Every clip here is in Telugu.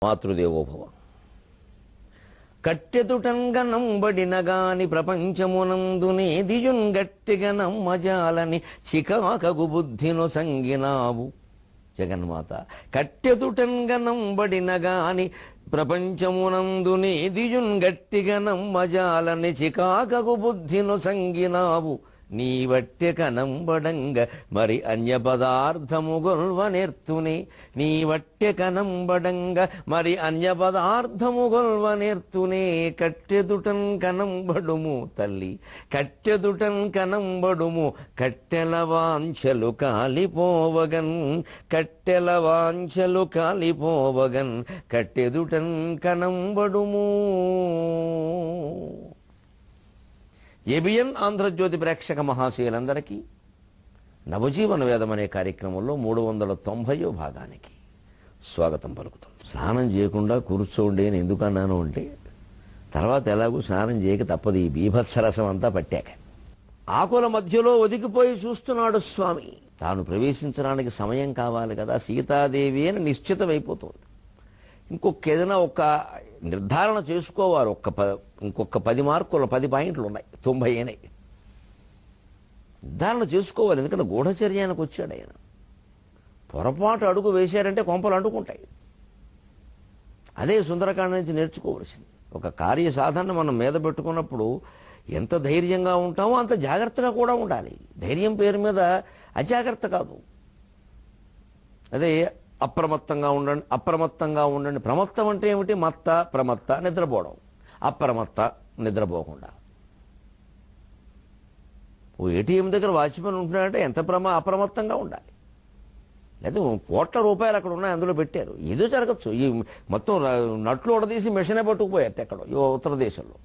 మాతృదేవోభవ. కట్టెదుటంగనంబడినగాని ప్రపంచమునందునేదియున్ గట్టిగా నమ్మజాలని చికాకగు బుద్ధిను సంగినావు జగన్మాత. కట్టెదుటంగనంబడినగాని ప్రపంచమునందునేదియున్ గట్టిగా నమ్మజాలని చికాకగు బుద్ధిను సంగినావు. నీ వట్టె కనంబడంగ మరి అన్య పదార్థము గొల్వనెర్తునే. నీ వట్టె కనంబడంగ మరి అన్య పదార్థము గొల్వనెర్తునే. కట్టెదుటన్ కనంబడుము తల్లి, కట్టెదుటన్ కనంబడుము. కట్టెల వాంఛలు కాలిపోవగన్, కట్టెల వాంఛలు కాలిపోవగన్. కట్టెదుటన్ కనంబడుము. ఏబిఎన్ ఆంధ్రజ్యోతి ప్రేక్షక మహాశయులందరికీ నవజీవన వేదం అనే కార్యక్రమంలో 390వ భాగానికి స్వాగతం పలుకుతాం. స్నానం చేయకుండా కూర్చోండి అని ఎందుకన్నాను అంటే, తర్వాత ఎలాగూ స్నానం చేయక తప్పదు. ఈ బీభత్సరసం అంతా పట్టాక ఆకుల మధ్యలో ఒదిగిపోయి చూస్తున్నాడు స్వామి. తాను ప్రవేశించడానికి సమయం కావాలి కదా. సీతాదేవి అని నిశ్చితమైపోతుంది. ఇంకొక ఏదైనా ఒక నిర్ధారణ చేసుకోవాలి. ఇంకొక 10 మార్కులు 10 పాయింట్లు ఉన్నాయి, 90 అయినాయి. నిర్ధారణ చేసుకోవాలి. ఎందుకంటే గూఢచర్యానికి వచ్చాడు ఆయన. పొరపాటు అడుగు వేశారంటే కొంపలు అంటుకుంటాయి. అదే సుందరకాండ నుంచి నేర్చుకోవలసింది. ఒక కార్య సాధన మనం మీద పెట్టుకున్నప్పుడు ఎంత ధైర్యంగా ఉంటామో అంత జాగ్రత్తగా కూడా ఉండాలి. ధైర్యం పేరు మీద అజాగ్రత్త కాదు. అదే అప్రమత్తంగా ఉండండి, అప్రమత్తంగా ఉండండి. ప్రమత్తం అంటే ఏమిటి? మత్త, ప్రమత్త, నిద్రపోవడం. అప్రమత్త, నిద్రపోకుండా. ఓ ఏటీఎం దగ్గర వాచ్మెన్ ఉంటున్నాడంటే ఎంత అప్రమత్తంగా ఉండాలి. లేదా కోట్ల రూపాయలు అక్కడ ఉన్నాయి, అందులో పెట్టారు, ఏదో జరగచ్చు. ఈ మొత్తం నట్లు ఉడదీసి మెషినే పట్టుకుపోయారు ఎక్కడో ఉత్తర దేశంలో.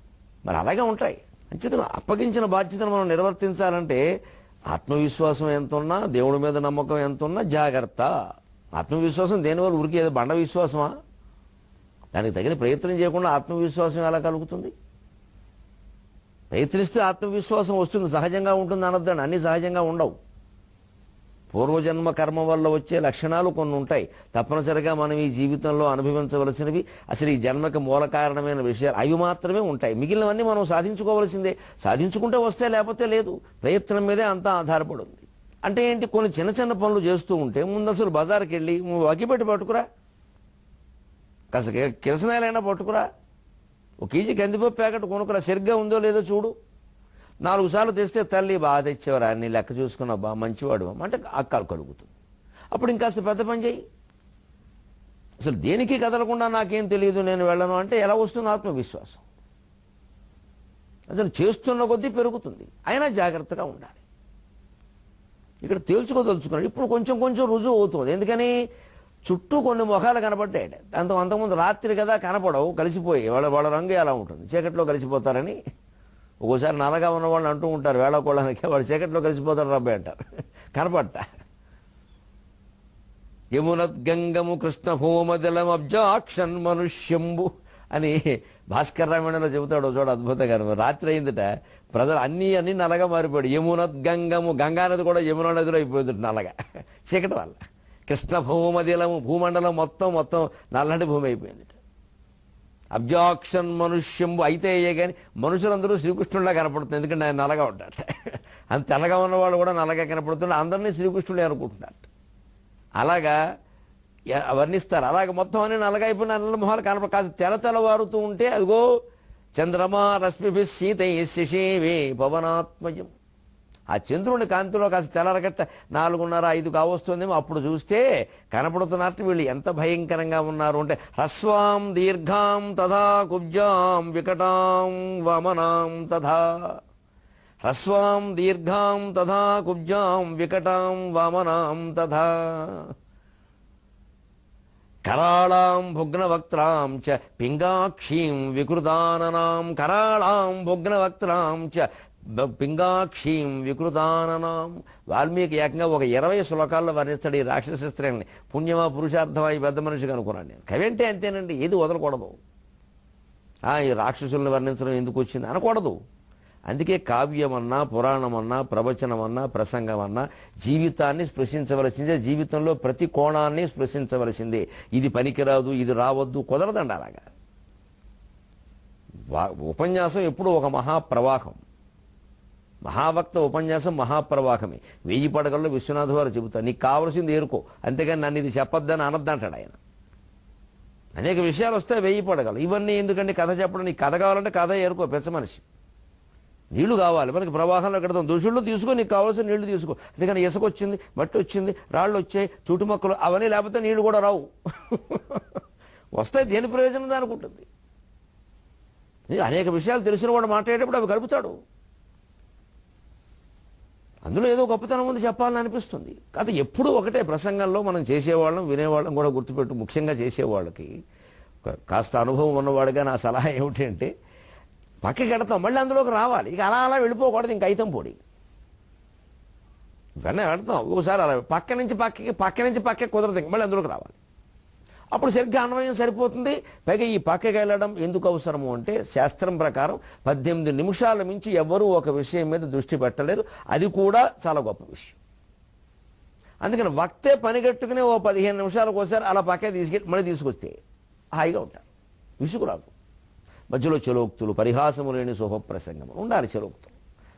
మరి అలాగే ఉంటాయి. అంచేత అప్పగించిన బాధ్యతను మనం నిర్వర్తించాలంటే ఆత్మవిశ్వాసం ఎంత ఉన్నా, దేవుడి మీద నమ్మకం ఎంత ఉన్నా జాగ్రత్త. ఆత్మవిశ్వాసం దేనివల్ల ఊరికి ఏదో బండ విశ్వాసమా? దానికి తగిన ప్రయత్నం చేయకుండా ఆత్మవిశ్వాసం ఎలా కలుగుతుంది? ప్రయత్నిస్తే ఆత్మవిశ్వాసం వస్తుంది, సహజంగా ఉంటుంది అనొద్దండి. అన్నీ సహజంగా ఉండవు. పూర్వజన్మ కర్మ వల్ల వచ్చే లక్షణాలు కొన్ని ఉంటాయి. తప్పనిసరిగా మనం ఈ జీవితంలో అనుభవించవలసినవి, అసలు ఈ జన్మకి మూల కారణమైన విషయాలు అవి మాత్రమే ఉంటాయి. మిగిలినవన్నీ మనం సాధించుకోవలసిందే. సాధించుకుంటే వస్తే, లేకపోతే లేదు. ప్రయత్నం మీదే అంతా ఆధారపడి ఉంది. అంటే ఏంటి? కొన్ని చిన్న చిన్న పనులు చేస్తూ ఉంటే ముందు అసలు బజార్కి వెళ్ళి అగ్గిపెట్టి పట్టుకురా, కాస్త కిరసనాయలైనా పట్టుకురా, 1 కేజీ కందిపప్పు ప్యాకెట్ కొనుక్కురా, సరిగ్గా ఉందో లేదో చూడు. 4 సార్లు తెస్తే తల్లి బాగా తెచ్చేవారా, నీ లెక్క చూసుకున్నా బా మంచివాడు అంటే అక్కలు కలుగుతుంది. అప్పుడు ఇంకాస్త పెద్ద పని చేయి. అసలు దేనికి కదలకుండా నాకేం తెలియదు, నేను వెళ్ళను అంటే ఎలా వస్తుంది ఆత్మవిశ్వాసం? అతను చేస్తున్న కొద్దీ పెరుగుతుంది. అయినా జాగ్రత్తగా ఉండాలి. ఇక్కడ తేల్చుకోదలుచుకున్నాడు. ఇప్పుడు కొంచెం కొంచెం రుజువు అవుతుంది. ఎందుకని? చుట్టూ కొన్ని ముఖాలు కనపడ్డాయి. అంతకుముందు రాత్రి కదా కనపడవు, కలిసిపోయి వాళ్ళ రంగు ఎలా ఉంటుంది, చీకట్లో కలిసిపోతారని. ఒక్కోసారి నల్లగా ఉన్న వాళ్ళు అంటూ ఉంటారు, వేళకోళ్ళకి వాడు చీకట్లో కలిసిపోతారు రబ్బాయి అంటారు. కనపడ్డా యమునద్గంగము కృష్ణ హోమదలం అబ్జాక్షన్ మనుష్యంబు అని భాస్కర్ రామాయణంలో చెబుతాడు చూడ అద్భుతంగా. రాత్రి అయిందట, ప్రజలు అన్నీ నల్లగా మారిపోయాడు. యమునద్గంగము, గంగానది కూడా యమునా నదిలో అయిపోయింది నల్లగా చీకటి వల్ల. కృష్ణ భూమదిలము, భూమండలం మొత్తం నల్లటి భూమి అయిపోయింది. అబ్జాక్షన్ మనుష్యంబు అయితే అయ్యే కానీ మనుషులందరూ శ్రీకృష్ణుడిలా కనపడుతుంది. ఎందుకంటే ఆయన నల్లగా ఉంటాడు. అంత తెల్లగా ఉన్నవాళ్ళు కూడా నల్లగా కనపడుతుంటే అందరినీ శ్రీకృష్ణుడే అనుకుంటున్నారు. అలాగా వర్ణిస్తారు. అలాగే మొత్తం అన్ని నల్లగా అయిపోయిన నల్ల మొహాలు కనపడ, కాస్త తెల్లవారుతూ ఉంటే అదిగో చంద్రమా రశ్మిభి సీతై శిశేవే పవనాత్మజం. ఆ చంద్రుని కాంతిలో కాస్త తెల్లరగట్ట 4:30-5 కావస్తుందేమో. అప్పుడు చూస్తే కనపడుతున్నట్టు వీళ్ళు ఎంత భయంకరంగా ఉన్నారు అంటే, హ్రస్వాం దీర్ఘాం తథా కుబ్జాం వికటాం వమనాం తథా. హ్రస్వాం దీర్ఘాం తథా కుబ్జాం వికటాం వమనాం తథా. కరాళాం భుగ్నవక్త్రాం చ పింగాక్షీం వికృతాననాం. కరాళాం భుగ్నవక్త్రాం చ పింగాక్షీం వికృతాననాం. వాల్మీకి ఏకంగా ఒక 20 శ్లోకాల్లో వర్ణిస్తాడు ఈ రాక్షస స్త్రీని. పుణ్యమా పురుషార్థమా ఈ పెద్ద మనిషిగా అనుకున్నాను నేను. కవి అంటే అంతేనండి, ఏది వదలకూడదు. ఈ రాక్షసుల్ని వర్ణించడం ఎందుకు వచ్చింది అనకూడదు. అందుకే కావ్యమన్నా, పురాణమన్నా, ప్రవచనమన్నా, ప్రసంగమన్నా జీవితాన్ని స్పృశించవలసిందే. జీవితంలో ప్రతి కోణాన్ని స్పృశించవలసిందే. ఇది పనికిరాదు, ఇది రావద్దు, కుదరదండి అలాగా. ఉపన్యాసం ఎప్పుడూ ఒక మహాప్రవాహం. మహావక్త ఉపన్యాసం మహాప్రవాహమే. 1000 పడగల్లో విశ్వనాథ వారు చెబుతారు, నీకు కావలసింది ఏరుకో, అంతేగాని నన్ను ఇది చెప్పొద్దని అనద్దంటాడు ఆయన. అనేక విషయాలు వస్తాయి 1000 పడగలు. ఇవన్నీ ఎందుకంటే కథ చెప్పడం, నీకు కథ కావాలంటే కథ ఏరుకో, పెద్ద మనిషి. నీళ్లు కావాలి మనకి, ప్రవాహంలో కడతాం, దుషుళ్ళు తీసుకో, నీకు కావాల్సిన నీళ్లు తీసుకో. అందుకని ఇసుక వచ్చింది, మట్టి వచ్చింది, రాళ్ళు వచ్చాయి, చుట్టుమక్కలు అవన్నీ లేకపోతే నీళ్లు కూడా రావు. వస్తాయి, దేని ప్రయోజనం దానికి ఉంటుంది. అనేక విషయాలు తెలిసిన వాడు మాట్లాడేటప్పుడు అవి కలుపుతాడు. అందులో ఏదో గొప్పతనం ఉంది, చెప్పాలని అనిపిస్తుంది. కాదు ఎప్పుడూ ఒకటే. ప్రసంగంలో మనం చేసేవాళ్ళం, వినేవాళ్ళం కూడా గుర్తుపెట్టు. ముఖ్యంగా చేసేవాళ్ళకి కాస్త అనుభవం ఉన్నవాడుగా నా సలహా ఏమిటి అంటే, పక్కకి ఎడతాం, మళ్ళీ అందులోకి రావాలి. ఇక అలా అలా వెళ్ళిపోకూడదు, ఇంక అయితం పొడి. ఇవన్నీ పెడతాం ఒకసారి అలా పక్క నుంచి పక్కకి కుదరదు, మళ్ళీ అందులోకి రావాలి. అప్పుడు సరిగ్గా అన్వయం సరిపోతుంది. పైగా ఈ పక్కకి వెళ్ళడం ఎందుకు అవసరము అంటే, శాస్త్రం ప్రకారం 18 నిమిషాల మించి ఎవ్వరూ ఒక విషయం మీద దృష్టి పెట్టలేరు. అది కూడా చాలా గొప్ప విషయం. అందుకని వక్తే పనిగట్టుకుని ఓ 15 నిమిషాలకు ఒకసారి అలా పక్కే తీసుకెళ్ళి మళ్ళీ తీసుకొస్తే హాయిగా ఉంటారు, విసుగురాదు. మధ్యలో చలోక్తులు, పరిహాసము లేని శుభప్రసంగం ఉండాలి. చలోక్తులు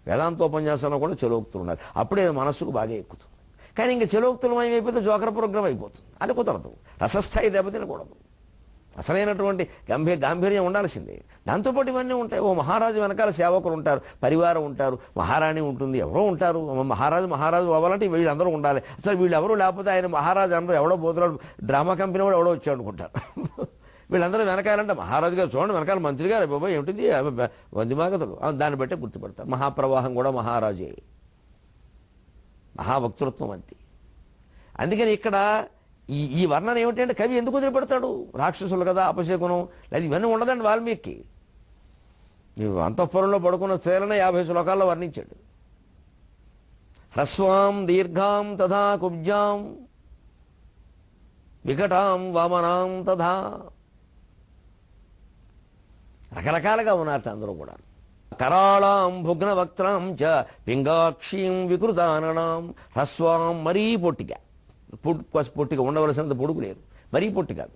వేదాంతోపన్యాసంలో కూడా చలోక్తులు ఉండాలి. అప్పుడే మనస్సుకు బాగా ఎక్కుతుంది. కానీ ఇంకా చలోక్తులమయం అయిపోతే జోకర ప్రోగ్రాం అయిపోతుంది. అది కుదరదు. రసస్థాయి దెబ్బతినకూడదు. అసలైనటువంటి గాంభీర్యం ఉండాల్సిందే. దాంతోపాటు ఇవన్నీ ఉంటాయి. ఓ మహారాజు వెనకాల సేవకులు ఉంటారు, పరివారం ఉంటారు, మహారాణి ఉంటుంది, ఎవరో ఉంటారు. మహారాజు అవ్వాలంటే వీళ్ళందరూ ఉండాలి. అసలు వీళ్ళెవరూ లేకపోతే ఆయన మహారాజు అందరూ ఎవడో పోతున్నాడు, డ్రామా కంపెనీ కూడా ఎవడో వచ్చాడు అనుకుంటారు. వీళ్ళందరూ వెనకాలంటే మహారాజు గారు చూడండి, వెనకాల మంత్రి గారు, బాబా ఏమిటిది వందిమాగతలు, దాన్ని బట్టే గుర్తుపడతారు. మహాప్రవాహం కూడా మహారాజే, మహావక్తృత్వం అంతే. అందుకని ఇక్కడ ఈ వర్ణన ఏమిటంటే, కవి ఎందుకు వదిలిపెడతాడు? రాక్షసులు కదా, అపశకునం లేదా ఇవన్నీ ఉండదండి వాల్మీకి. అంతఃపురంలో పడుకున్న స్త్రీలను 50 శ్లోకాల్లో వర్ణించాడు. హ్రస్వాం దీర్ఘాం తథా కుబ్జాం వికటాం వామనాం తథా. రకరకాలుగా ఉన్నట్టు అందరూ కూడా. కరాళాం భుగ్నవక్త్రాం చ పింగాక్షీం వికృతాననాం. హ్రస్వాం మరీ పొట్టిగా ఉండవలసినంత పొడుగు లేదు, మరీ పొట్టి కాదు,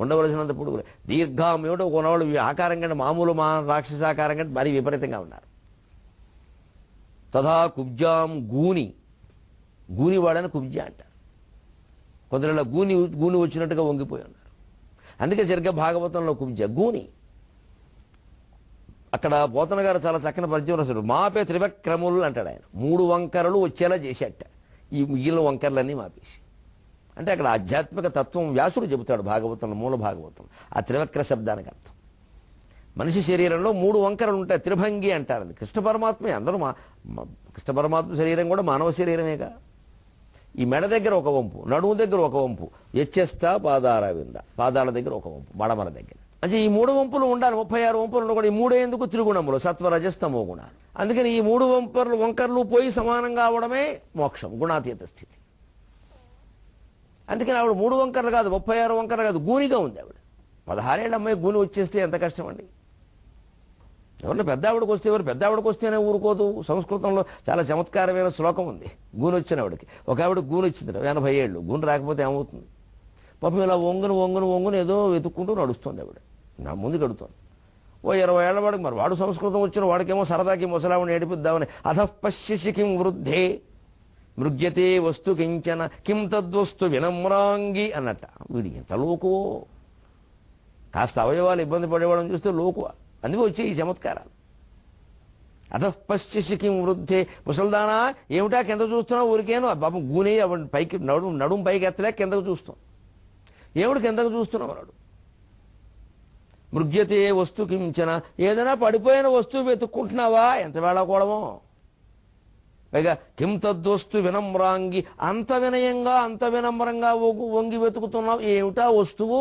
ఉండవలసినంత పొడుగు లేదు. దీర్ఘాం ఏమిటో కొనవాళ్ళు ఆకారం కంటే మామూలు రాక్షసాకారం కంటే మరీ విపరీతంగా ఉన్నారు. తథా కుబ్జాం గూని వాడని కుబ్జా అంటారు. కొందరు గూని వచ్చినట్టుగా వంగిపోయి ఉన్నారు. అందుకే సరిగ్గా భాగవతంలో కుబ్జ గూని. అక్కడ పోతన గారు చాలా చక్కని పరిచయం రాశాడు. మాపే త్రివక్రములు అంటాడు ఆయన. 3 వంకరలు వచ్చేలా చేసేట ఈ మిగిలిన వంకరలన్నీ మాపేసి. అంటే అక్కడ ఆధ్యాత్మిక తత్వం వ్యాసుడు చెబుతాడు భాగవతంలో, మూల భాగవతం. ఆ త్రివక్ర శబ్దానికి అర్థం మనిషి శరీరంలో 3 వంకరలు ఉంటాయి. త్రిభంగి అంటారు. అది కృష్ణ పరమాత్మే. అందరూ కృష్ణ పరమాత్మ శరీరం కూడా మానవ శరీరమేగా. ఈ మెడ దగ్గర ఒక వంపు, నడుము దగ్గర ఒక వంపు, ఎచ్చేస్తా పాదాల దగ్గర ఒక వంపు, మడమల దగ్గర. అంటే ఈ 3 వంపులు ఉండాలి. 36 వంపులు కూడా. ఈ 3 ఎందుకు? త్రిగుణములు, సత్వరజస్తమో గుణాలు. అందుకని ఈ 3 వంకర్లు పోయి సమానంగా అవడమే మోక్షం, గుణాతీత స్థితి. అందుకని ఆవిడ 3 వంకర్లు కాదు, 36 వంకర్లు కాదు, గూనిగా ఉంది ఆవిడ. 16 ఏళ్ళ అమ్మాయి గూని వచ్చేస్తే ఎంత కష్టం అండి. ఎవరన్నా పెద్ద ఆవిడకు వస్తేనే ఊరుకోదు. సంస్కృతంలో చాలా చమత్కారమైన శ్లోకం ఉంది గూని వచ్చిన ఆవిడకి. ఒక ఆవిడ గూని వచ్చింది 80 ఏళ్ళు. గూని రాకపోతే ఏమవుతుంది? పాపం ఇలా వంగును ఏదో వెతుక్కుంటూ నడుస్తుంది ఆవిడ. నా ముందు కడుతోంది. ఓ 20 ఏళ్ల వాడికి, మరి వాడు సంస్కృతం వచ్చిన వాడికేమో సరదాకి ముసలావిని ఏడిపిద్దామని అధః పశ్యసి కిం వృద్ధే మృగ్యతే వస్తు కించన కిం తద్వస్తు వినమ్రాంగి అన్నట్ట. వీడి ఎంత లోకువో. కాస్త అవయవాలు ఇబ్బంది పడేవాళ్ళని చూస్తే లోకువ. అందుకే వచ్చే ఈ చమత్కారాలు. అధః పశ్యసి కిం వృద్ధే. ముసల్దానా ఏమిటా కింద చూస్తున్నావు? ఊరికేనో పాపం గూనే పైకి నడుము పైకి ఎత్తలేక కిందకు చూస్తాం. ఏమిటి కిందకు చూస్తున్నావు అన్నాడు. మృగ్యతే వస్తు కించన. ఏదైనా పడిపోయిన వస్తువు వెతుక్కుంటున్నావా? ఎంత వేళకోవడమో. పైగా కిం తద్వస్తు వినమ్రాంగి. అంత వినయంగా అంత వినమ్రంగా వంగి వెతుకుతున్నావు, ఏమిటా వస్తువు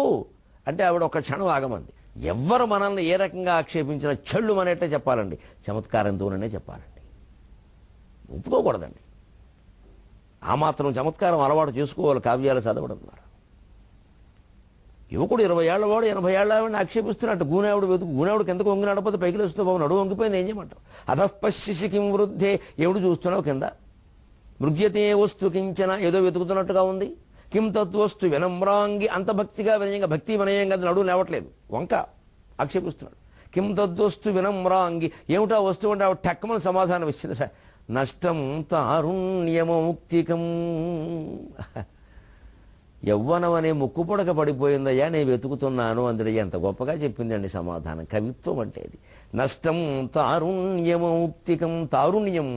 అంటే ఆవిడ ఒక క్షణం ఆగమంది. ఎవ్వరు మనల్ని ఏ రకంగా ఆక్షేపించినా చెళ్ళు అనేట్టే చెప్పాలండి, చమత్కారంతోనే చెప్పాలండి, ఒప్పుకోకూడదండి. ఆ మాత్రం చమత్కారం అలవాటు చేసుకోవాలి కావ్యాలు చదవడం ద్వారా. యువకుడు 20 ఏళ్లవాడు 80 ఏళ్ళవాడిని ఆక్షేపిస్తున్నట్టు గూనావుడికి ఎందుకు వంగి నడపదు పైకి లేస్తూ బాబు నడువు వంగిపోయింది ఏం చేయమంటావు? అధఃపశ్యసి కిం వృద్ధే, ఏమిటి చూస్తున్నావు కింద? మృగ్యతే వస్తు కించన, ఏదో వెతుకుతున్నట్టుగా ఉంది. కిం తత్వస్తు వినమ్రాంగి, అంత భక్తిగా వినయంగా, భక్తి వినయంగా నడువు లేవట్లేదు, వంక ఆక్షేపిస్తున్నాడు. కిం తద్వస్తు వినమ్రాంగి, ఏమిటా వస్తువు అంటే ఆవిడ టక్కమని సమాధానం ఇచ్చింది. నష్టం తారుణ్యమౌక్తికం, యవ్వనం అనే ముక్కు పొడక పడిపోయిందయ్యా, నేను వెతుకుతున్నాను అందుడయ్యా. ఎంత గొప్పగా చెప్పిందండి సమాధానం. కవిత్వం అంటే ఇది. నష్టం తారుణ్యమౌక్తికం, తారుణ్యం.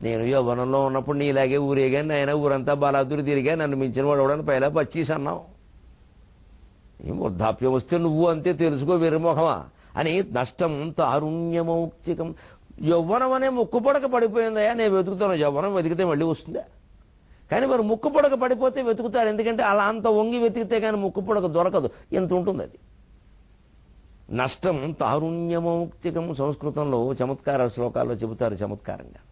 నేను యవ్వనంలో ఉన్నప్పుడు నీలాగే ఊరేగాని, ఆయన ఊరంతా బలాదురు తిరిగా, నన్ను మించిన వాడు ఎవడని పైలా పచ్చీస్ అన్నావు. ఏం వృద్ధాప్యం వస్తే నువ్వు అంతే తెలుసుకో వెర్రిమొఖమా అని. నష్టం తారుణ్యమౌక్తికం, యవ్వనం అనే ముక్కు పొడక పడిపోయిందయ్యా, నేను వెతుకుతాను. యవ్వనం వెతికితే మళ్ళీ వస్తుందా? కానీ మరి ముక్కు పొడక పడిపోతే వెతుకుతారు, ఎందుకంటే అలా అంత వంగి వెతికితే కానీ ముక్కు పొడక దొరకదు, ఎంత ఉంటుంది అది. నష్టం తారుణ్యమౌక్తికం, సంస్కృతంలో చమత్కార శ్లోకాల్లో చెబుతారు చమత్కారంగా.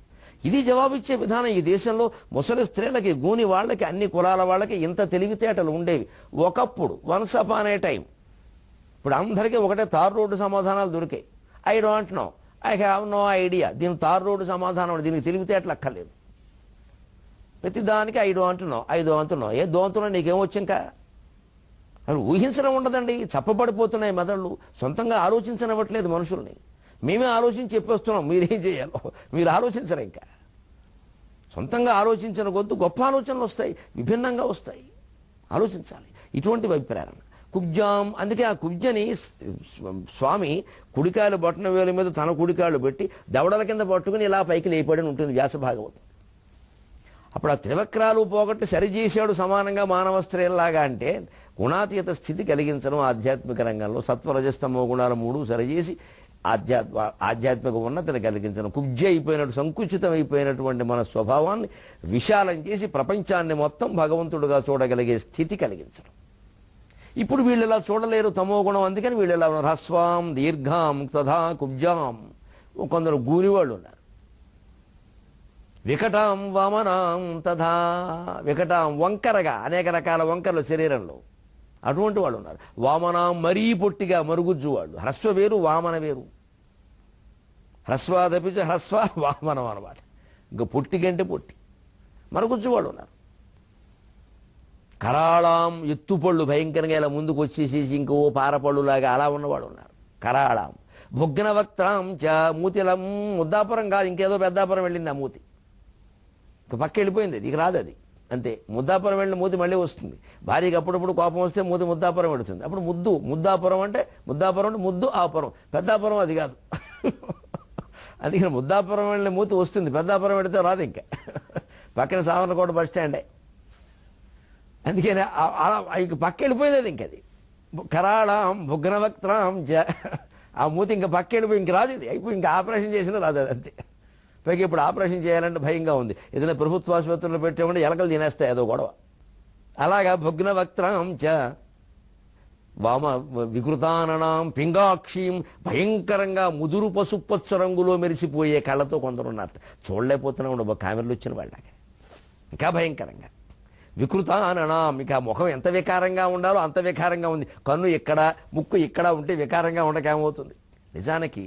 ఇది జవాబిచ్చే విధానం. ఈ దేశంలో ముసలి స్త్రీలకి, గూని వాళ్ళకి, అన్ని కులాల వాళ్ళకి ఇంత తెలివితేటలు ఉండేవి ఒకప్పుడు, వన్స్ అపాన్ ఏ టైం. ఇప్పుడు అందరికీ ఒకటే తారు రోడ్డు సమాధానాలు దొరికాయి. I don't know, I have no idea. దీనికి తారు రోడ్డు సమాధానం, దీనికి తెలివితేటలు అక్కర్లేదు. ప్రతి దానికి I don't know, I don't know. ఏ దోంతున్నా నీకేమొచ్చు ఇంకా? అని ఊహించడం ఉండదండి. చప్పబడిపోతున్నాయి మెదళ్ళు, సొంతంగా ఆలోచించనివ్వట్లేదు మనుషుల్ని. మేమే ఆలోచించి చెప్పేస్తున్నాం మీరేం చేయాలో, మీరు ఆలోచించరు. ఇంకా సొంతంగా ఆలోచించిన కొద్ది గొప్ప ఆలోచనలు వస్తాయి, విభిన్నంగా వస్తాయి. ఆలోచించాలి. ఇటువంటి అభిప్రాయాలు కుబ్జాం. అందుకే ఆ కుబ్జని స్వామి కుడికాయలు బొట్టన వేలు మీద తన కుడికాయలు పెట్టి దవడల కింద పట్టుకుని ఇలా పైకి లేపాడని ఉంటుంది వ్యాస భాగవతం. అప్పుడు ఆ త్రివక్రాలు పోగొట్టి సరిచేశాడు సమానంగా మానవ స్త్రీలాగా. అంటే గుణాతీత స్థితి కలిగించడం ఆధ్యాత్మిక రంగంలో, సత్వరజస్తమో గుణాలు 3 సరిచేసి ఆధ్యాత్మిక ఉన్నతిని కలిగించడం. కుబ్జ అయిపోయినట్టు, సంకుచితం అయిపోయినటువంటి మన స్వభావాన్ని విశాలం చేసి ప్రపంచాన్ని మొత్తం భగవంతుడుగా చూడగలిగే స్థితి కలిగించడం. ఇప్పుడు వీళ్ళు ఇలా చూడలేరు, తమో గుణం. అందుకని వీళ్ళు ఎలా ఉన్నారు? హ్రస్వాం దీర్ఘాం తథా కుబ్జాం. కొందరు గూనివాళ్ళు ఉన్నారు. వికటాం వామనాం తథా, వికటాం వంకరగా, అనేక రకాల వంకరలు శరీరంలో, అటువంటి వాళ్ళు ఉన్నారు. వామనాం మరీ పొట్టిగా మరుగుజ్జు వాళ్ళు. హ్రస్వ వేరు, వామన వేరు. హ్రస్వాదపిచ హ్రస్వ వామనం అన్నమాట. ఇంకా పొట్టి కంటే పొట్టి మరుగుజ్జు వాళ్ళు ఉన్నారు. కరాళాం ఎత్తుపళ్ళు భయంకరంగా ఇలా ముందుకు వచ్చేసేసి ఇంకో పారపళ్ళులాగా అలా ఉన్నవాళ్ళు ఉన్నారు. కరాళాం భుగ్నవక్త్రాం చ, మూతిలం ముద్దాపురం కాదు, ఇంకేదో పెద్దాపురం వెళ్ళింది ఆ మూతి, పక్క వెళ్ళిపోయింది, ఇక రాదు అది అంతే. ముద్దాపురం వెళ్ళిన మూతి మళ్ళీ వస్తుంది. భార్యకి అప్పుడప్పుడు కోపం వస్తే మూతి ముద్దాపురం పెడుతుంది. అప్పుడు ముద్దాపురం అంటే ముద్దు ఆపురం, పెద్దాపురం అది కాదు. అందుకని ముద్దాపురం వెళ్ళిన మూతి వస్తుంది, పెద్దాపురం పెడితే రాదు. ఇంకా పక్కన సావర్లకోట బస్ స్టాండే. అందుకని ఇంక పక్క వెళ్ళిపోయింది అది. ఇంకది కరాళాం భుగ్నవక్త్రాం చ, ఆ మూతి ఇంకా పక్క వెళ్ళిపోయి ఇంక రాదు ఇది. అయిపోయి ఇంకా ఆపరేషన్ చేసినా రాదు అది అంతే. పైకి ఇప్పుడు ఆపరేషన్ చేయాలంటే భయంగా ఉంది. ఏదైనా ప్రభుత్వ ఆసుపత్రుల్లో పెట్టామంటే ఎలకలు తినేస్తాయి, అదో గొడవ. అలాగా భుగ్నవక్త్రాం చ వామ వికృతాననాం పింగాక్షీం, భయంకరంగా ముదురు పసుపచ్చ రంగులో మెరిసిపోయే కళ్ళతో కొందరున్నారు. చూడలేకపోతున్నా ఉండవు కామెరలు వచ్చిన వాళ్ళకి. ఇంకా భయంకరంగా వికృతాననాం, ఇక ముఖం ఎంత వికారంగా ఉండాలో అంత వికారంగా ఉంది. కన్ను ఇక్కడ, ముక్కు ఇక్కడ ఉంటే వికారంగా ఉండకేమవుతుంది. నిజానికి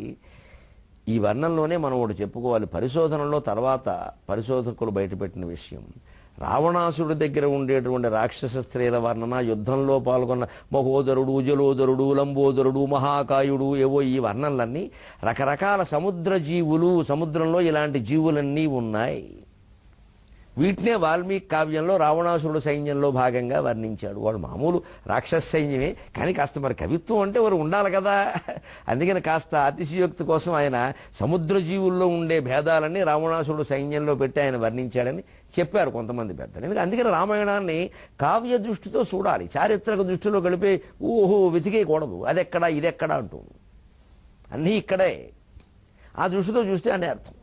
ఈ వర్ణంలోనే మనం ఒకటి చెప్పుకోవాలి. పరిశోధనలో తర్వాత పరిశోధకులు బయటపెట్టిన విషయం, రావణాసుడి దగ్గర ఉండేటువంటి రాక్షస స్త్రీల వర్ణన, యుద్ధంలో పాల్గొన్న మహోదరుడు, జలోదరుడు, లంబోదరుడు, మహాకాయుడు, ఏవో ఈ వర్ణనలన్నీ రకరకాల సముద్ర జీవులు, సముద్రంలో ఇలాంటి జీవులన్నీ ఉన్నాయి. వీటినే వాల్మీకి కావ్యంలో రావణాసురుడు సైన్యంలో భాగంగా వర్ణించాడు. వాడు మామూలు రాక్షస సైన్యమే, కానీ కాస్త మరి కవిత్వం అంటే వారు ఉండాలి కదా. అందుకని కాస్త అతిశయోక్తి కోసం ఆయన సముద్ర జీవుల్లో ఉండే భేదాలన్నీ రావణాసురుడు సైన్యంలో పెట్టి ఆయన వర్ణించాడని చెప్పారు కొంతమంది పెద్దలు. ఎందుకంటే అందుకని రామాయణాన్ని కావ్య దృష్టితో చూడాలి, చారిత్రక దృష్టిలో గడిపే ఓహో వెతికేయకూడదు. అదెక్కడా ఇదెక్కడా అంటూ అన్నీ ఇక్కడే. ఆ దృష్టితో చూస్తే అనే అర్థం.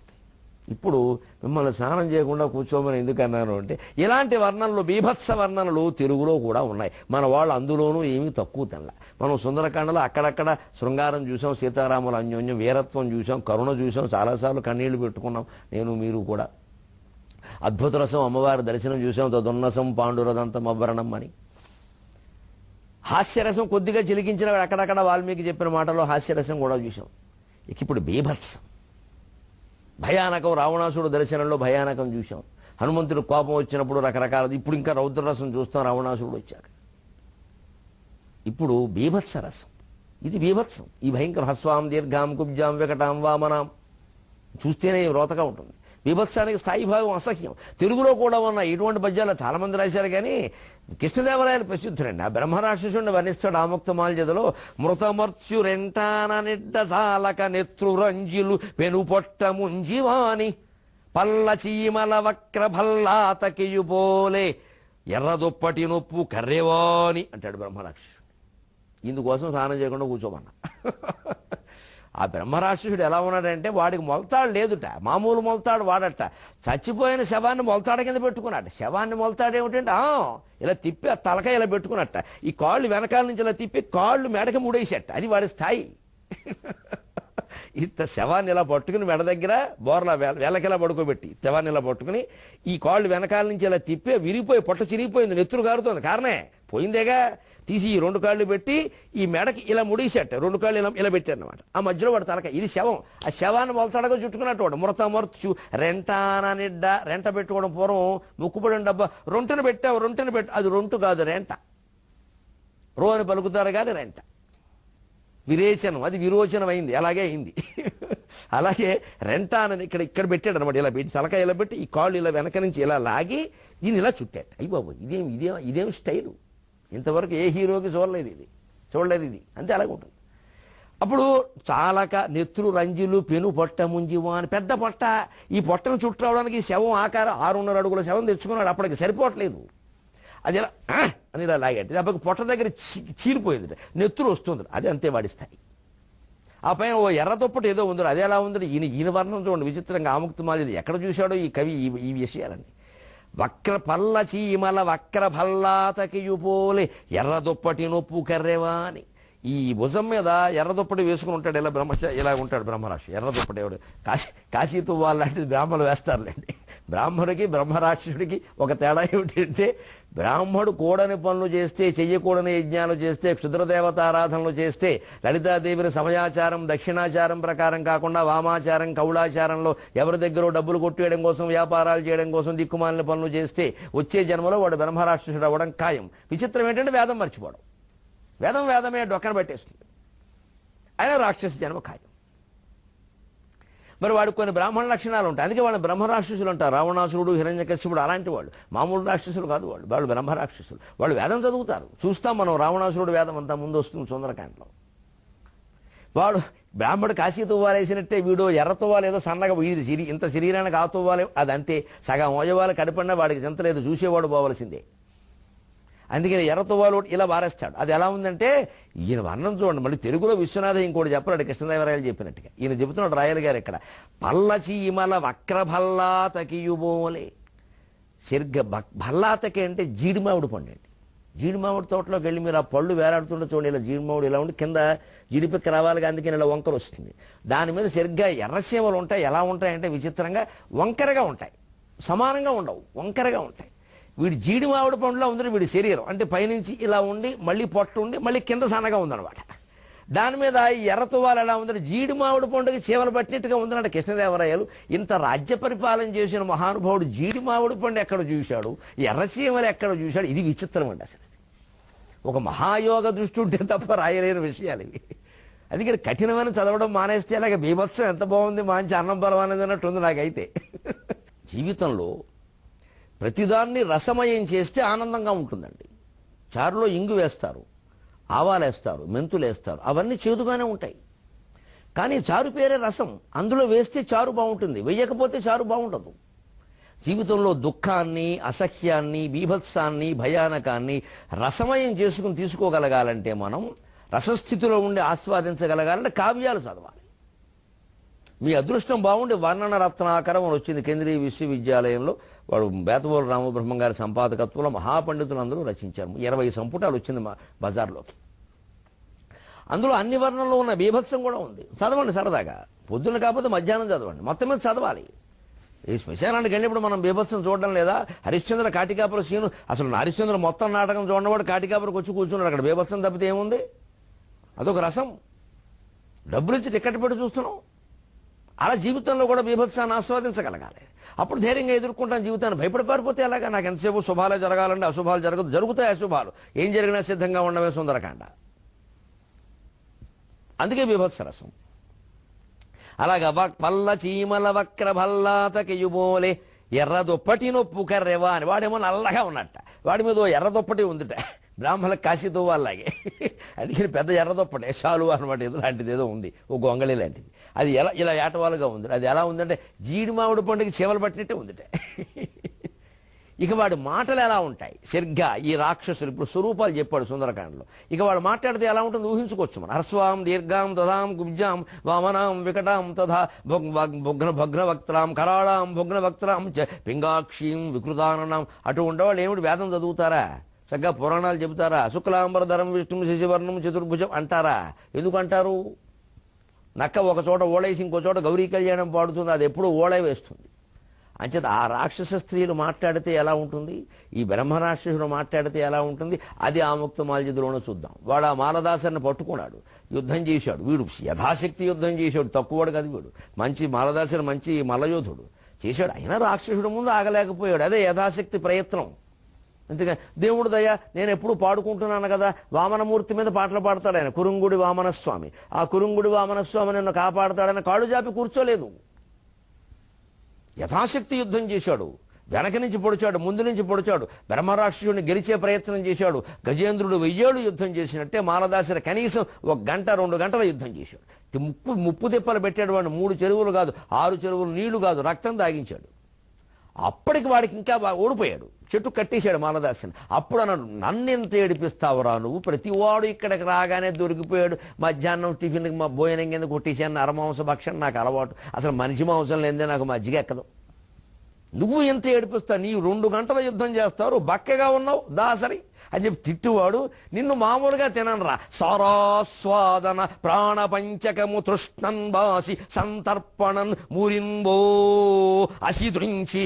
ఇప్పుడు మిమ్మల్ని స్నానం చేయకుండా కూర్చోమని ఎందుకన్నాను అంటే, ఇలాంటి వర్ణనలు, బీభత్స వర్ణనలు తెలుగులో కూడా ఉన్నాయి. మన వాళ్ళు అందులోనూ ఏమీ తక్కువ తెల్ల. మనం సుందరకాండలో అక్కడక్కడ శృంగారం చూసాం, సీతారాముల అన్యోన్యం, వీరత్వం చూసాం, కరుణ చూసాం, చాలాసార్లు కన్నీళ్లు పెట్టుకున్నాం నేను మీరు కూడా. అద్భుత రసం అమ్మవారి దర్శనం చూసాం, తదున్నసం పాండురదంతం అవ్వరణం అని. హాస్యరసం కొద్దిగా చిలికించిన అక్కడక్కడ వాల్మీకి చెప్పిన మాటలో హాస్యరసం కూడా చూసాం. ఇక ఇప్పుడు బీభత్సం, భయానకం. రావణాసుడు దర్శనంలో భయానకం చూసాం. హనుమంతుడు కోపం వచ్చినప్పుడు రకరకాలది. ఇప్పుడు ఇంకా రౌద్రరసం చూస్తాం రావణాసుడు వచ్చాక. ఇప్పుడు బీభత్స రసం. ఇది బీభత్సం. ఈ భయంకర హస్వాం దీర్ఘాం కుబ్జాం వికటాం వామనాం చూస్తేనే రోతగా ఉంటుంది. బీభత్సానికి స్థాయి భాగం అసహ్యం. తెలుగులో కూడా ఉన్న ఇటువంటి పద్యాలు చాలామంది రాశారు, కానీ కృష్ణదేవరాయలు ప్రసిద్ధుడండి. ఆ బ్రహ్మరాక్షసుడిని వర్ణిస్తాడు ఆముక్తమాల్యదలో. మృతమర్త్యురెంటాన నిడ్డ చాలక నెత్రురంజిలు పెనుపొట్ట ముంజివాని పల్ల చీమల వక్ర భల్లాతకియుపోలే ఎర్రదుప్పటి నొప్పు కర్రెవాని అంటాడు బ్రహ్మరాక్షసుడు. ఇందుకోసం స్నానం చేయకుండా కూర్చోమన్నా. ఆ బ్రహ్మరాక్షసుడు ఎలా ఉన్నాడంటే వాడికి మొలతాడు లేదుట, మామూలు మొలతాడు వాడట. చచ్చిపోయిన శవాన్ని మొలతాడ కింద పెట్టుకున్నాడు. శవాన్ని మొలతాడు ఏమిటంటే ఇలా తిప్పి ఆ తలకాయ ఇలా పెట్టుకున్నట్ట. ఈ కాళ్ళు వెనకాల నుంచి ఇలా తిప్పి కాళ్ళు మెడకి ముడేసేట. అది వాడి స్థాయి. ఇంత శవాన్ని ఇలా పట్టుకుని మెడ దగ్గర బోర్లా వేలకిలా పడుకోబెట్టి శవాన్ని ఇలా పట్టుకుని ఈ కాళ్ళు వెనకాల నుంచి ఇలా తిప్పి విరిగిపోయి పొట్ట చిరిగిపోయింది, నెత్తురు కారుతోంది. కారణమే పోయిందేగా. తీసి ఈ 2 కాళ్ళు పెట్టి ఈ మెడకి ఇలా ముడిసేట. 2 కాళ్ళు ఇలా పెట్టారనమాట. ఆ మధ్యలో వాడు తలకాయ. ఇది శవం. ఆ శవాన్ని మొలతాడగా చుట్టుకున్నట్టు వాడు. మృతమర్చు రెంటాన నిడ్డ. రెంట పెట్టుకోవడం పూర్వం ముక్కుపడిన డబ్బా రొంటును పెట్టావు, రొంటును పెట్టు. అది రొంటు కాదు, రెంట. రో అని పలుకుతారు కానీ రెంట. విరేచనం, అది విరోచనం అయింది, అలాగే అయింది. అలాగే రెంటానని ఇక్కడ పెట్టాడు అనమాట. ఇలా పెట్టి తలకాయ ఇలా పెట్టి ఈ కాళ్ళు ఇలా వెనక నుంచి ఇలా లాగి దీన్ని ఇలా చుట్టాడు. అయ్యి బాబు ఇదేం స్టైలు. ఇంతవరకు ఏ హీరోకి చూడలేదు ఇది. అంతే అలాగే ఉంటుంది. అప్పుడు చాలక నెత్తురు రంజులు పెను పొట్ట ముంజివా అని పెద్ద పొట్ట. ఈ పొట్టను చుట్టురావడానికి శవం ఆకారం 6.5 అడుగుల శవం తెచ్చుకున్నాడు. అప్పటికి సరిపోవట్లేదు. అది ఇలా అని ఇలా లాగేది. అప్పటికి పొట్ట దగ్గర చీలిపోయింది, నెత్తురు వస్తుంది. అది అంతే వాడిస్తాయి. ఆ పైన ఓ ఎర్ర దుప్పటి ఏదో ఉందో, అది ఎలా ఉందో ఈయన వర్ణం చూడండి విచిత్రంగా. ఆముక్తమాల్యది ఎక్కడ చూశాడో ఈ కవి ఈ విషయాలన్నీ. వక్ర పల్ల చీమల వక్ర భల్లాతకియుపోలే ఎర్ర దుప్పటి నొప్పు కర్రెవా అని. ఈ భుజం మీద ఎర్ర దుప్పటి వేసుకుని ఉంటాడు. ఇలా ఉంటాడు బ్రహ్మరాక్షి. ఎర్ర దుప్పటి ఎవడు కాశీతో వాళ్ళంటిది బ్రాహ్మణులు వేస్తారులేండి. బ్రాహ్మణుడికి బ్రహ్మరాక్షసుడికి ఒక తేడా ఏమిటంటే, బ్రాహ్మడు కూడని పనులు చేస్తే, చెయ్యకూడని యజ్ఞాలు చేస్తే, క్షుద్రదేవతారాధనలు చేస్తే, లలితాదేవిని సమయాచారం దక్షిణాచారం ప్రకారం కాకుండా వామాచారం కౌళాచారంలో ఎవరి దగ్గర డబ్బులు కొట్టేయడం కోసం, వ్యాపారాలు చేయడం కోసం దిక్కుమాలిన పనులు చేస్తే వచ్చే జన్మలో వాడు బ్రహ్మరాక్షసుడు అవ్వడం ఖాయం. విచిత్రం ఏంటంటే వేదం మర్చిపోవడం. వేదమే డొక్కన పెట్టేస్తుంది. అయినా రాక్షస జన్మ ఖాయం. మరి వాడికి కొన్ని బ్రాహ్మణ లక్షణాలు ఉంటాయి. అందుకే వాళ్ళని బ్రహ్మరాక్షసులు అంటారు. రావణాసురుడు, హిరణ్యకశిపుడు అలాంటి వాళ్ళు. మామూలు రాక్షసులు కాదు వాళ్ళు బ్రహ్మరాక్షసులు. వాళ్ళు వేదం చదువుతారు. చూస్తాం మనం రావణాసురుడు వేదం అంతా ముందు వస్తుంది సుందరకాండలో. వాడు బ్రాహ్మడు కాశీ తువ్వాలేసినట్టే వీడు ఎర్ర తువ్వాలి ఏదో సన్నగా ఇది ఇంత శరీరానికి ఆ తువ్వాలి అది అంతే. సగం మోజవాళ్ళు కడిపడినా వాడికి చింతలేదు, చూసేవాడు పోవలసిందే. అందుకని ఎర్ర తువ్వాలు ఇలా వారేస్తాడు. అది ఎలా ఉందంటే ఈయన వర్ణం చూడండి. మళ్ళీ తెలుగులో విశ్వనాథ ఇంకోటి చెప్పాడు కృష్ణదేవరాయలు చెప్పినట్టుగా. ఈయన చెబుతున్నాడు రాయలు గారు ఇక్కడ. పల్లచీమల వక్ర భల్లాతకియుబోలే. సరిగ్గా భల్లాతకి అంటే జీడిమావిడి పండు అండి. జీడిమావిడి తోటలోకి వెళ్ళి మీరు ఆ పళ్ళు వేలాడుతుంటే చూడండి. ఇలా జీడిమావిడి ఇలా ఉండి కింద జీడిపిక్క రావాలి, అందుకని ఇలా వంకర వస్తుంది. దాని మీద సరిగ్గా ఎర్రసీమలు ఉంటాయి. ఎలా ఉంటాయంటే విచిత్రంగా వంకరగా ఉంటాయి, సమానంగా ఉండవు, వంకరగా ఉంటాయి. వీడి జీడి మామిడి పండులో ఉంది వీడి శరీరం. అంటే పైనుంచి ఇలా ఉండి మళ్ళీ పొట్ట ఉండి మళ్ళీ కింద సన్నగా ఉందన్నమాట. దాని మీద ఈ ఎర్ర తువ్వాలు ఎలా ఉందంటే జీడి మామిడి పండుగ చీమలు పట్టినట్టుగా ఉందన్నట్టు కృష్ణదేవరాయలు. ఇంత రాజ్య పరిపాలన చేసిన మహానుభావుడు జీడి మామిడి పండు ఎక్కడ చూశాడు, ఎర్ర చీమలు ఎక్కడ చూశాడు? ఇది విచిత్రం అండి. అసలు ఒక మహాయోగ దృష్టి ఉంటే తప్ప రాయలేని విషయాలు ఇవి. అందుకని కఠినమైన చదవడం మానేస్తే అలాగే బీభత్సం ఎంత బాగుంది, మంచి అన్నం బలమైనది అన్నట్టు ఉంది నాకైతే. జీవితంలో ప్రతిదాన్ని రసమయం చేస్తే ఆనందంగా ఉంటుందండి. చారులో ఇంగు వేస్తారు, ఆవాలు వేస్తారు, మెంతులు వేస్తారు, అవన్నీ చేదుగానే ఉంటాయి. కానీ చారు పేరే రసం. అందులో వేస్తే చారు బాగుంటుంది, వేయకపోతే చారు బాగుండదు. జీవితంలో దుఃఖాన్ని, అసహ్యాన్ని, బీభత్సాన్ని, భయానకాన్ని రసమయం చేసుకుని తీసుకోగలగాలంటే, మనం రసస్థితిలో ఉండి ఆస్వాదించగలగాలంటే కావ్యాలు చదవాలి. మీ అదృష్టం బాగుండి వర్ణన రత్నాకరం అని వచ్చింది కేంద్రీయ విశ్వవిద్యాలయంలో. వాడు బేతవోలు రామబ్రహ్మం గారి సంపాదకత్వంలో మహాపండితులందరూ రచించారు. 20 సంపుటాలు వచ్చింది మా బజార్లోకి. అందులో అన్ని వర్ణంలో ఉన్న బీభత్సం కూడా ఉంది. చదవండి సరదాగా. పొద్దున్న కాకపోతే మధ్యాహ్నం చదవండి. మొత్తం మీద చదవాలి. ఈ శ్మశానానికి వెళ్ళినప్పుడు మనం బీభత్సం చూడడం లేదా? హరిశ్చంద్ర కాటికాపుర సీను, అసలు హరిశ్చంద్ర మొత్తం నాటకం చూడనవాడు కాటికాపురకు వచ్చి కూర్చున్నాడు. అక్కడ బీభత్సం తప్పితే ఏముంది? అదొక రసం. డబ్బులు ఇచ్చి టికెట్ పెట్టి చూస్తున్నాం. అలా జీవితంలో కూడా బీభత్సాన్ని ఆస్వాదించగలగాలి. అప్పుడు ధైర్యంగా ఎదుర్కొంటాం జీవితాన్ని. భయపడి పారిపోతే ఎలాగా? నాకు ఎంతసేపు శుభాలే జరగాలంటే అశుభాలు జరగదు, జరుగుతాయి అశుభాలు. ఏం జరిగినా సిద్ధంగా ఉండమే సుందరకాండ. అందుకే బీభత్స రసం. అలాగా పల్ల చీమల వక్ర భల్లాతకెయుబోలే ఎర్ర దుప్పటి నొప్పు కర్రెవా అని. వాడేమో నల్లగా ఉన్నట్ట, వాడి మీద ఎర్ర దుప్పటి ఉందిట. బ్రాహ్మణ కాశీతో వాళ్ళలాగే అందుకని పెద్ద ఎర్ర దుప్పటి షాలు అనమాట, ఏదో లాంటిది ఏదో ఉంది, ఓ గొంగళి లాంటిది. అది ఎలా ఇలా ఏటవాలుగా ఉంది. అది ఎలా ఉందంటే జీడి మామిడి పండుగ చీమలు పట్టినట్టే ఉందిట. ఇక వాడి మాటలు ఎలా ఉంటాయి సరిగ్గా ఈ రాక్షసులు ఇప్పుడు స్వరూపాలు చెప్పాడు సుందరకాండలో. ఇక వాడు మాట్లాడితే ఎలా ఉంటుంది ఊహించుకోవచ్చు మనం. హర్స్వాం దీర్ఘాం తథాం గుబ్జాం వామనాం వికటాం తథా భగ్నవక్త్రాం కరాళాం భగ్నవక్త్రాం చ పింగాక్షీం వికృతానం. అటు ఉండేవాళ్ళు ఏమిటి వేదం చదువుతారా? చక్కగా పురాణాలు చెబుతారా? శుక్లాంబరధరం విష్ణు శశివర్ణం చతుర్భుజం అంటారా? ఎందుకు అంటారు? నక్క ఒక చోట ఓళేసి ఇంకో చోట గౌరీ కళ్యాణం పాడుతుంది, అది ఎప్పుడూ ఓళే వేస్తుంది. అంచేత ఆ రాక్షస స్త్రీలు మాట్లాడితే ఎలా ఉంటుంది, ఈ బ్రహ్మరాక్షసుడు మాట్లాడితే ఎలా ఉంటుంది, అది ఆముక్త మాల్యదిలోనూ చూద్దాం. వాడు ఆ మాలదాసరిని పట్టుకున్నాడు, యుద్ధం చేశాడు. వీడు యథాశక్తి యుద్ధం చేశాడు, తక్కువడు కాదు వీడు. మంచి మాలదాసరి మంచి మల్లయోధుడు చేశాడు. అయినా రాక్షసుడు ముందు ఆగలేకపోయాడు. అదే యథాశక్తి ప్రయత్నం. అంతేగా దేవుడు దయ నేను ఎప్పుడు పాడుకుంటున్నాను కదా. వామనమూర్తి మీద పాటలు పాడతాడు ఆయన, కురుంగుడి వామనస్వామి. ఆ కురుంగుడి వామనస్వామి నిన్ను కాపాడతాడని కాళ్ళు జాపి కూర్చోలేదు. యథాశక్తి యుద్ధం చేశాడు. వెనక నుంచి పొడిచాడు, ముందు నుంచి పొడిచాడు. బ్రహ్మరాక్షసుడిని గెలిచే ప్రయత్నం చేశాడు. గజేంద్రుడు 1000 ఏళ్ళు యుద్ధం చేసినట్టే మాలదాసరి కనీసం 1 గంట 2 గంటల యుద్ధం చేశాడు. ముప్పు తిప్పలు పెట్టాడు. వాడు 3 చెరువులు కాదు, 6 చెరువులు నీళ్లు కాదు, రక్తం తాగించాడు. అప్పటికి వాడికి ఇంకా ఓడిపోయాడు, చెట్టు కట్టేశాడు మాలదాసిని. అప్పుడు అన్నాడు, నన్నెంత ఏడిపిస్తావురా నువ్వు, ప్రతివాడు ఇక్కడికి రాగానే దొరికిపోయాడు. మధ్యాహ్నం టిఫిన్కి మా భోజనం కింద కొట్టేశాను, నరమాంస భక్షణ నాకు అలవాటు, అసలు మనిషి మాంసం లేదే నాకు మజ్జిగ ఎక్కదు. నువ్వు ఎంత ఏడిపిస్తావు, నీవు 2 గంటల యుద్ధం చేస్తావు, బక్కగా ఉన్నావు దాసరి అని చెప్పి తిట్టువాడు. నిన్ను మామూలుగా తిననరా, సారాస్వాదన ప్రాణపంచకము తృష్ణన్ బాసి సంతర్పణన్ మురింబో అసిదృంచి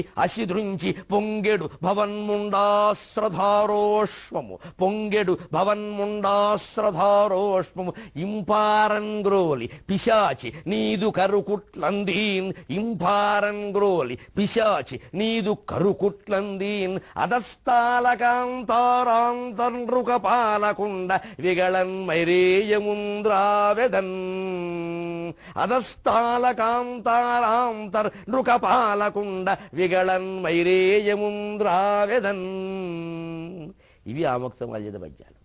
పొంగెడు భవన్ముండాశ్రధారోష్మము పొంగెడు భవన్ముండాశ్రధారోష్మము ఇంపారన్ గ్రోలి పిశాచి నీదు కరుకుట్లందీన్ ఇంపారన్ గ్రోలి పిశాచి నీదు కరుకుట్లందీన్ అదస్తాలకాంతారాం తండ్రుకపాలకుండ విగళన్ మైరేయముంద్రావెదన్ అదస్తాలకాంతారాంతర్ నృకపాలకుండ విగళన్ మైరేయముంద్రావెదన్. ఇవి ఆముక్త మాల్యద పద్యాలు.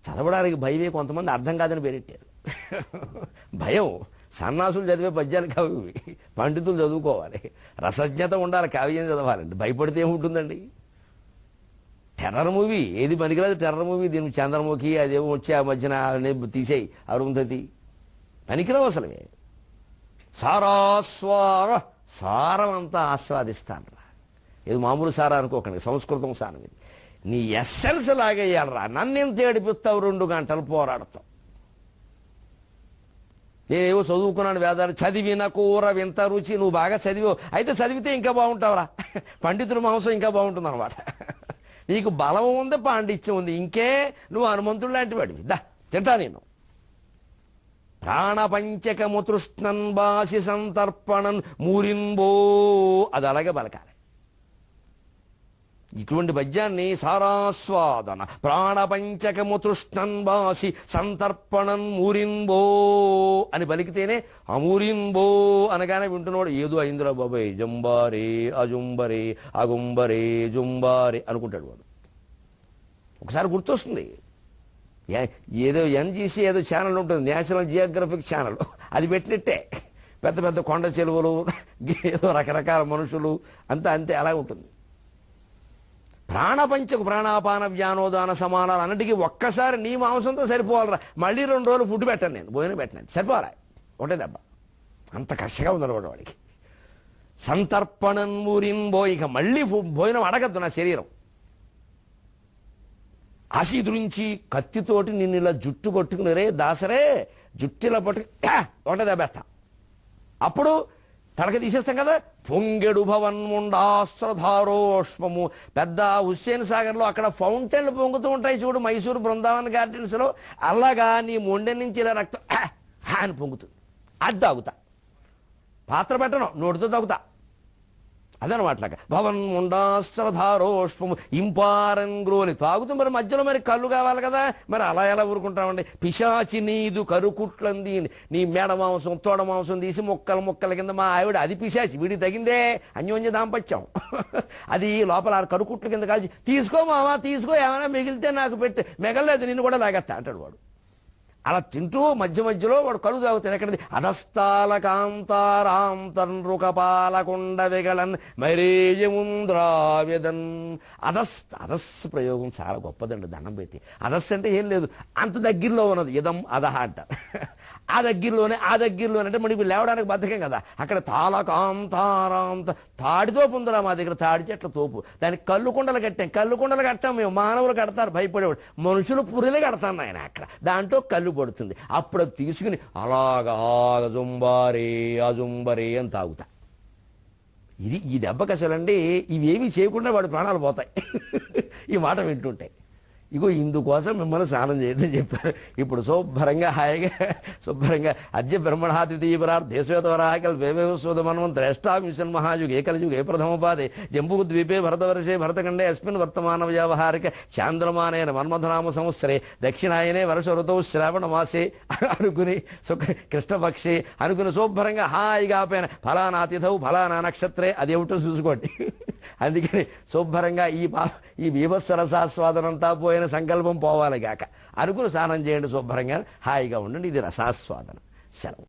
చదవడానికి భయమే, కొంతమంది అర్థం కాదని పేరెట్టారు. భయం సన్నాసులు చదివే పద్యాలు కావు ఇవి, పండితులు చదువుకోవాలి, రసజ్ఞత ఉండాలి, కావ్యం చదవాలండి. భయపడితే ఏముంటుందండి? టెర్రర్ మూవీ ఏది పనికిరాదు, టెర్రర్ మూవీ. దీని చంద్రముఖి అదేమో వచ్చి ఆ మధ్యన తీసేయి, అరుంధతి పనికిరావు అసలువే. సారం అంతా ఆస్వాదిస్తానరా. ఇది మామూలు సారా అనుకోకండి, సంస్కృతం సారం ఇది. నీ ఎస్సెన్స్ లాగేయాలరా. నన్నెంత ఏడిపిస్తావు, 2 గంటలు పోరాడతావు. నేనేవో చదువుకున్నాను వేదాలు, చదివిన కూర వింత రుచి. నువ్వు బాగా చదివావు, అయితే చదివితే ఇంకా బాగుంటావురా. పండితుల మాంసం ఇంకా బాగుంటుంది అనమాట. నీకు బలం ఉంది, పాండిత్యం ఉంది, ఇంకే నువ్వు హనుమంతుడు లాంటి వాడివి. దా తింటా నేను. ప్రాణపంచకము తృష్ణన్ బాసి సంతర్పణన్ మూరింబో, అది అలాగే బలకాలి. ఇటువంటి పద్యాన్ని సారాస్వాదన ప్రాణపంచకము తృష్ణన్ బాసి సంతర్పణన్ మూరింబో అని పలికితేనే అమూరింబో అనగానే వింటున్నాడు ఏదో అయిందిరా బాబాయ్, జంబారే అజుంబరే అగుంబరే జుంబారే అనుకుంటాడు వాడు. ఒకసారి గుర్తొస్తుంది, ఏదో ఎన్జీసీ ఏదో ఛానల్ ఉంటుంది, నేషనల్ జియోగ్రఫిక్ ఛానల్, అది పెట్టినట్టే పెద్ద పెద్ద కొండ చెరువులు, ఏదో రకరకాల మనుషులు అంతా అంతే అలా ఉంటుంది. ప్రాణపంచకు ప్రాణాపాన వ్యానోదాన సమానాలు అన్నిటికీ ఒక్కసారి నీ మాంసంతో సరిపోవాలరా. మళ్ళీ 2 రోజులు ఫుడ్ పెట్టాను నేను, భోజనం పెట్టాను, సరిపోవాలా ఒకటే దెబ్బ. అంత కష్టంగా ఉందన్నమాట వాడికి. సంతర్పణన్ మూరింబో, ఇక మళ్ళీ భోజనం అడగద్దు నా శరీరం. అసిదృంచి కత్తితోటి నిన్ను ఇలా జుట్టు పట్టుకుని, రే దాసరే జుట్టిలా పట్టుకు ఒకటే దెబ్బేస్తా. అప్పుడు తలక తీసేస్తాం కదా. పొంగెడు భవన్ముండాస్త్రధారోష్మము, పెద్ద హుస్సేన్ సాగర్లో అక్కడ ఫౌంటైన్లు పొంగుతూ ఉంటాయి చూడు, మైసూరు బృందావన్ గార్డెన్స్లో, అలాగా నీ మొండె నుంచి ఇలా రక్తం అని పొంగుతుంది. అది తాగుతా, పాత్ర పెట్టను, నోటితో తాగుతా. అదనమాట్లాగా భవన్ ముండాస్త్రధారోష్పము ఇంపారంగ్రోని తాగుతూ, మరి మధ్యలో మరి కళ్ళు కావాలి కదా, మరి అలా ఎలా ఊరుకుంటామండి. పిశాచి నీదు కరుకుట్లంది, నీ మేడ మాంసం తోడ మాంసం తీసి ముక్కల కింద మా ఆవిడ, అది పిశాచి, వీడికి తగిందే అన్యోన్య దాంపత్యం. అది లోపల కరుకుట్ల కింద కాల్చి, తీసుకో మామా తీసుకో, ఏమైనా మిగిలితే నాకు పెట్టి, మిగలేదు నిన్ను కూడా లాగేస్తా అంటాడు వాడు. అలా తింటూ మధ్యలో వాడు కలు తాగుతాడు. ఎక్కడిది అధస్థాల కాంతారాం తన్రుకపాలకొండ విగళన్ మైరేయముంద్రావ్యదన్. అధస్ ప్రయోగం చాలా గొప్పదండి, దండం పెట్టి. అధస్ అంటే ఏం లేదు, అంత దగ్గరలో ఉన్నది, ఇదం అధహ అంటారు. ఆ దగ్గరలోనే అంటే మనకి లేవడానికి బద్ధకం కదా. అక్కడ తాళకాంతారాంత, తాడితో పొందరా మా దగ్గర, తాడి చెట్ల తోపు, దానికి కళ్ళు కుండలు కట్టాం మేము. మానవులు కడతారు భయపడేవాడు, మనుషులు పురిలు కడతాను ఆయన అక్కడ, దాంట్లో కళ్ళు పడుతుంది. అప్పుడు తీసుకుని అలాగా అజుంబరే అని తాగుతా. ఇది ఈ దెబ్బకి అసలండి ఇవేమీ చేయకుండా వాడి ప్రాణాలు పోతాయి. ఈ మాట వింటుంటే. ఇగో ఇందుకోసం మిమ్మల్ని స్నానం చేయొద్దని చెప్పారు. ఇప్పుడు శుభ్రంగా అద్య బ్రహ్మణాద్వితీయపరార్థే శ్వేతవరాకల్ వేవేశోదమన్వం త్రేష్టామిషన్ మహాయుగే కలియుగే ప్రథమోపాదే జంబూద్వీపే భరతవర్షే భరతఖండే అస్మిన్ వర్తమాన వ్యావహారిక చాంద్రమానేన మన్మథనామ సంవత్సరే దక్షిణాయనే వర్ష ఋతువు శ్రావణ మాసే అనుకుని కృష్ణపక్షే అనుకుని శుభ్రంగా హాయిగా పైన ఫలానా తిథౌ ఫలానా నక్షత్రే, అదేమిటో చూసుకోండి. అందుకని శుభ్రంగా ఈ బీభత్సరసాస్వాదనంతా పోయిన సంకల్పం పోవాలి గాక అనుకుని స్నానం చేయండి, శుభ్రంగా హాయిగా ఉండండి. ఇది రసాస్వాదన. సెలవు.